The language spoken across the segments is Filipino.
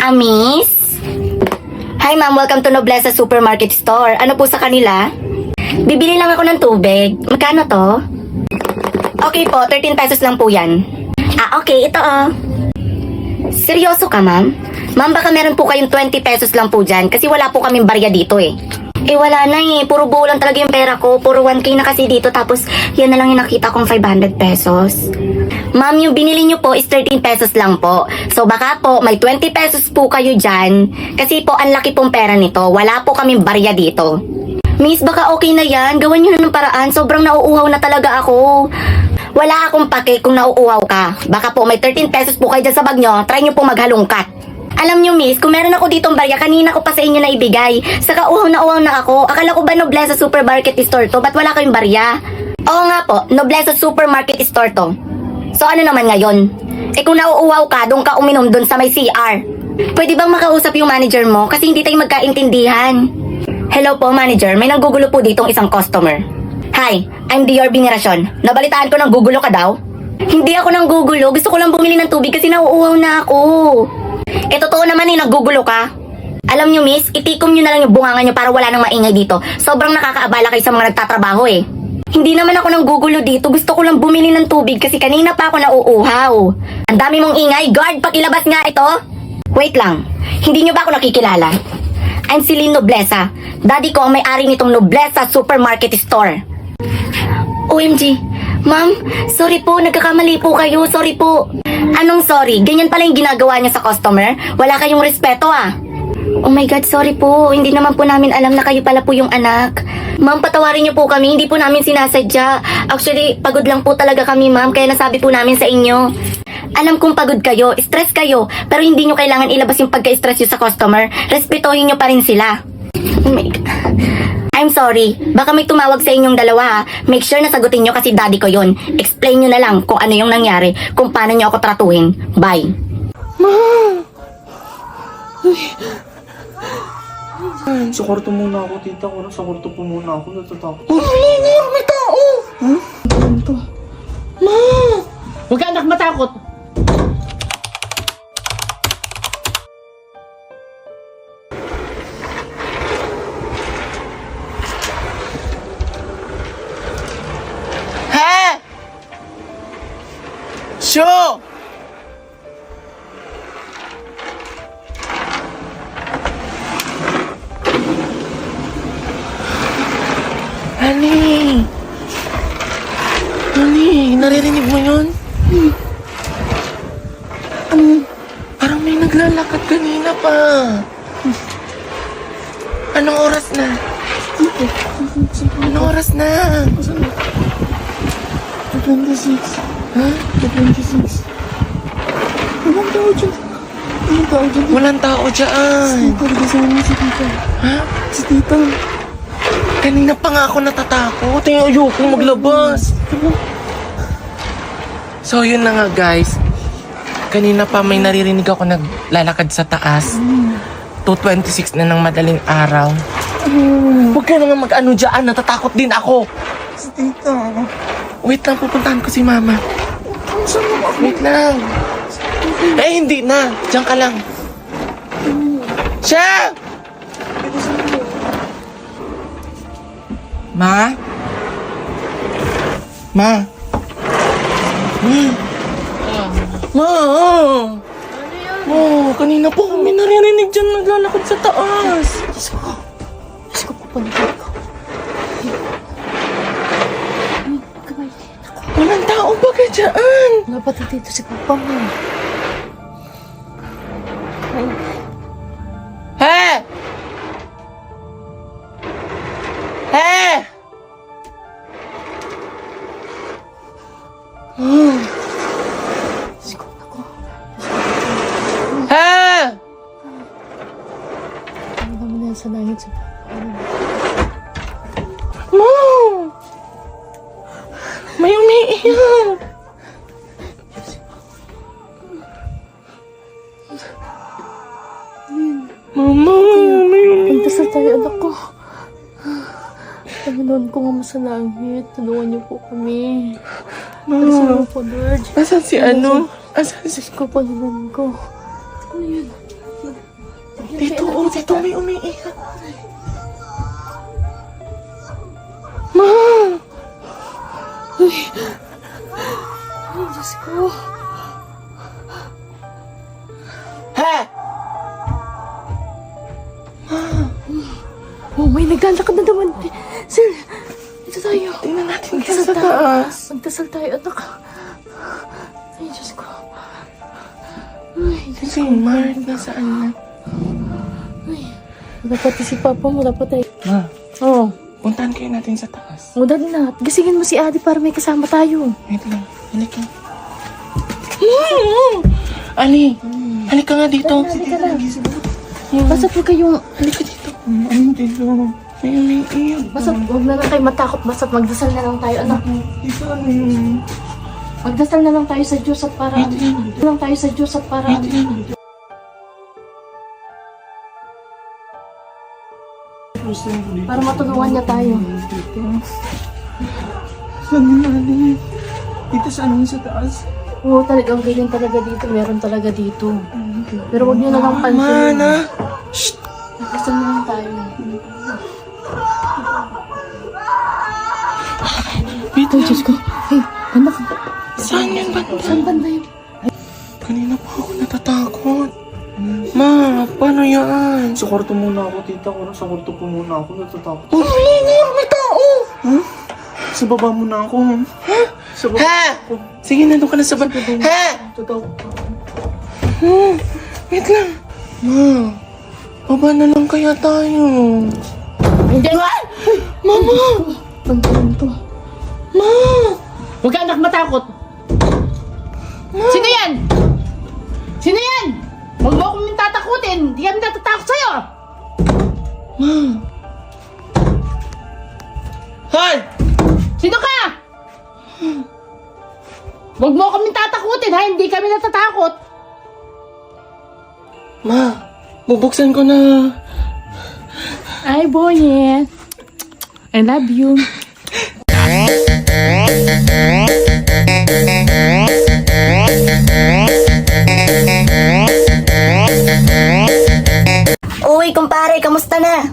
Miss? Hi ma'am, welcome to Noblesa Supermarket Store. Ano po sa kanila? Bibili lang ako ng tubig. Magkano to? Okay po, 13 pesos lang po yan. Okay, ito Seryoso ka ma'am? Ma'am, baka meron po kayong 20 pesos lang po dyan kasi wala po kaming barya dito eh. Wala na puro buo lang talaga yung pera ko. Puro 1K na kasi dito tapos yan na lang yung nakita kong 500 pesos. Ma'am, yung binili nyo po is 13 pesos lang po. So baka po may 20 pesos po kayo dyan kasi po ang laki pong pera nito. Wala po kaming barya dito. Miss, baka okay na yan. Gawan nyo na ng paraan. Sobrang nauuhaw na talaga ako. Wala akong pake kung nauuhaw ka. Baka po may 13 pesos po kayo dyan sa bag nyo. Try nyo po maghalongkat. Alam nyo miss, kung meron ako ditong barya, kanina ko pa sa inyo na ibigay. Saka uhaw na ako. Akala ko ba Noblesa Supermarket Store to? Ba't wala kayong barya? Oo nga po, Noblesa Supermarket Store to. So ano naman ngayon? Kung nauuhaw ka, doon ka uminom doon sa may CR. Pwede bang makausap yung manager mo? Kasi hindi tayo magkaintindihan. Hello po manager, may nanggugulo po ditong isang customer. Hi, I'm Dior Binirasyon. Nabalitaan ko nang gugulo ka daw? Hindi ako nang gugulo, gusto ko lang bumili ng tubig kasi nauuhaw na ako. Totoo naman naggugulo ka. Alam nyo miss, itikom nyo na lang yung bunganga nyo para wala nang maingay dito. Sobrang nakakaabala kayo sa mga nagtatrabaho Hindi naman ako nang gugulo dito, gusto ko lang bumili ng tubig kasi kanina pa ako nauuhaw. Ang dami mong ingay, guard, pakilabas nga ito. Wait lang, hindi nyo ba ako nakikilala? I'm Celine Noblesa. Daddy ko ang may-ari nitong Noblesa Supermarket Store. OMG, ma'am, sorry po, nagkakamali po kayo, sorry po. Anong sorry? Ganyan pala yung ginagawa niya sa customer? Wala kayong respeto Oh my God, sorry po. Hindi naman po namin alam na kayo pala po yung anak. Ma'am, patawarin niyo po kami. Hindi po namin sinasadya. Actually, pagod lang po talaga kami, ma'am. Kaya nasabi po namin sa inyo. Alam kong pagod kayo, stress kayo. Pero hindi niyo kailangan ilabas yung pagka-stress niyo sa customer. Respetuhin niyo pa rin sila. Oh my God. I'm sorry. Baka may tumawag sa inyong dalawa Make sure na sagutin niyo kasi daddy ko yon. Explain niyo na lang kung ano yung nangyari, kung paano niyo ako tratuhin. Bye. Ma! Sa kwarto muna ako, tita ko. Sa kwarto po muna ako, natatakot. May tao! Ano to? Ma! Huwag ka anak matakot! Ha? Sho! Honey! Honey, naririnig mo yun? Parang may naglalakad kanina pa. Anong oras na? Anong oras na? 26. Ha? 26. Walang tao dyan. Walang tao dyan. Walang tao dyan. Tita, kasama si tita. Ha? Si tita. Kanina pa nga ako natatakot. Ayokong maglabas. So yun na nga guys. Kanina pa may naririnig ako naglalakad sa taas. 2:26 na ng madaling araw. Huwag ka na nga mag-ano dyan. Natatakot din ako. Si tita. Wait lang, pupuntahan ko si mama. Saan mo ako? Wait lang. Hindi na. Diyan ka lang. Siya! Ma? Ma? Ma? Kanina po kami naririnig dyan naglalakad sa taas. Diyos ko, papaligid ko. Walang tao ba ka dyan? Wala pati dito si Papa mo. He! He! Diyos ko, ako. He! Ano naman yan sa langit si Papa mo? Mom! May umiiyak! Mama, may umiiyak! Magdasal tayo, anak ko. Panginoon ko nga sa langit, tulungan niyo po kami. Dasal po, Lord. Asan si ano? Asan si... Diyos ko, Panginoon ko. Ano yun? Dito, dito may umiiyak. Ay, Diyos ko. Ha? Oh, may naglalakad na naman. Sir, ito tayo. Tingnan natin dito sa taas. Magdasal tayo, anak. Ay, Diyos ko. Ay, Diyos Si Mark, nasaan na? Ay, dapat si Papa mo, dapat tayo. Ma, Oo. puntahan kayo natin sa taas. O, dali na. Gisingin mo si Adi para may kasama tayo. Wait lang, halika. Ani, halika nga dito. Halika na. Basta po kayong... Halika dito. Ano dito? May umiiyak. Basta huwag na lang kayo matakot. Basta magdasal na lang tayo, anak. Dito ano yun? Magdasal na lang tayo sa Diyos at para... lang tayo sa Diyos at para... Para matulungan niya tayo. Saan yung nani? Dito sa ano sa taas? Oo, talagang ganyan talaga dito. Meron talaga dito. Pero huwag niyo na lang pansin. Mana! Magdasal na lang tayo. Dito, Diyos ko. Hey, anak. saan yun ba? Saan banda yun? Kanina pa ako natatakot. Ma, paano yan? Sa kwarto muna ako, tita ko. Sa kwarto po muna ako. Natatakot. Oh, may tao! Sa baba muna ako. Sa baba. Ha? Sige, nandun ka na sa baba. Ha? Natatakot. Wait lang. Ma, baba na lang kaya tayo. Hindi nga! Mama! Ang galing to. Ma! Huwag ka anak matakot. Sino yan? Sino yan? Huwag mo akong tatakutin. Hindi kami natatakot sa'yo. Ma! Hoy! Sino ka? Huwag mo kami tatakutin ha. Hindi kami natatakot. Ma, bubuksan ko na. Ay, boy. I love you. Uy, kumpare, kamusta na?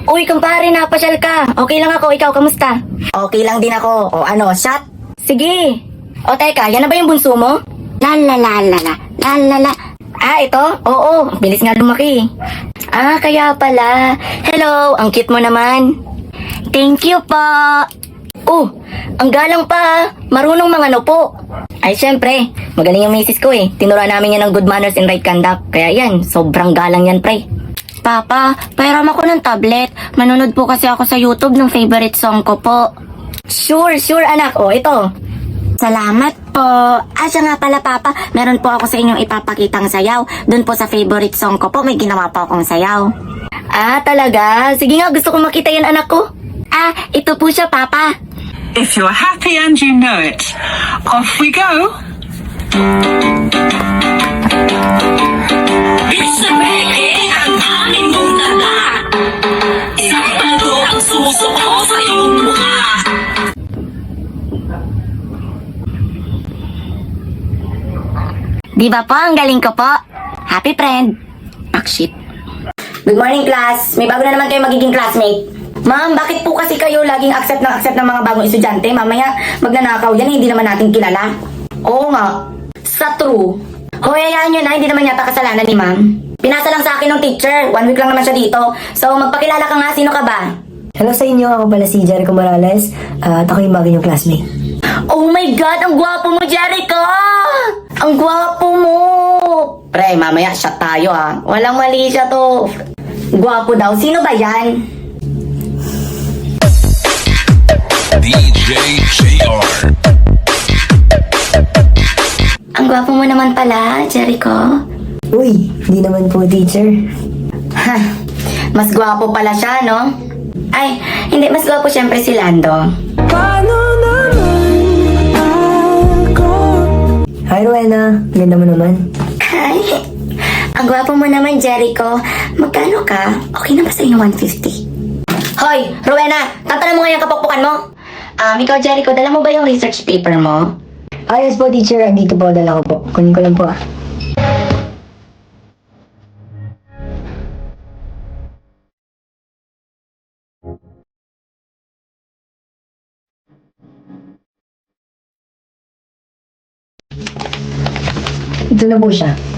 Uy, kumpare, napasyal ka. Okay lang ako, ikaw, kamusta? Okay lang din ako. O ano, shot? Sige. O teka, yan na ba yung bunso mo? La la la la la la la la. Ah, ito? Oo, bilis nga lumaki. Ah, kaya pala. Hello, ang cute mo naman. Thank you po. Oh, ang galang pa. Marunong mga po. Ay, syempre. Magaling yung misis ko eh. Tinuruan namin yan ng good manners and right conduct. Kaya yan, sobrang galang yan, pre. Papa, pahiram ako ng tablet. Manonood po kasi ako sa YouTube ng favorite song ko po. Sure, anak. O, ito. Salamat po. Siya nga pala, Papa. Meron po ako sa inyong ipapakitang sayaw. Doon po sa favorite song ko po, may ginawa po akong sayaw. Ah, talaga? Sige nga, gusto ko makita yan, anak ko. Ah, ito po siya, Papa. If you're happy and you know it, off we go. Isipin ang aming mundala. Isipado ang susuko sa iyong mukha. Di ba po, ang galing ko po? Happy friend. Shit. Good morning, class. May bago na naman kayo magiging classmate. Ma'am, bakit po kasi kayo laging accept ng mga bagong estudyante? Mamaya, magnanakaw yan, hindi naman natin kilala. Oo nga. Sa true. Hoy, hayaan nyo na, hindi naman yata kasalanan ni ma'am. Pinasa lang sa akin ng teacher. 1 week lang naman siya dito. So, magpakilala ka nga, sino ka ba? Hello sa inyo, ako pala si Jericho Morales at ako yung bago niyong classmate. Oh my God, ang gwapo mo, Jericho! Ang gwapo mo! Pre, mamaya shot tayo ha. Walang mali siya to. Gwapo daw. Sino ba yan? DJ JR. Ang gwapo mo naman pala, Jericho. Uy, hindi naman po teacher. Ha, mas gwapo pala siya, no? Ay, hindi, mas gwapo syempre si Lando. Hi Rowena, ganda mo naman. Ay, ang gwapo mo naman, Jericho. Magkano ka? Okay na ba sa inyo 150? Hoy, Rowena, tantanan mo nga yung kapokpokan mo. Ikaw, Jericho, dala mo ba yung research paper mo? Yes po teacher, dito po, dala ko po. Kunin ko lang po Ito na po siya.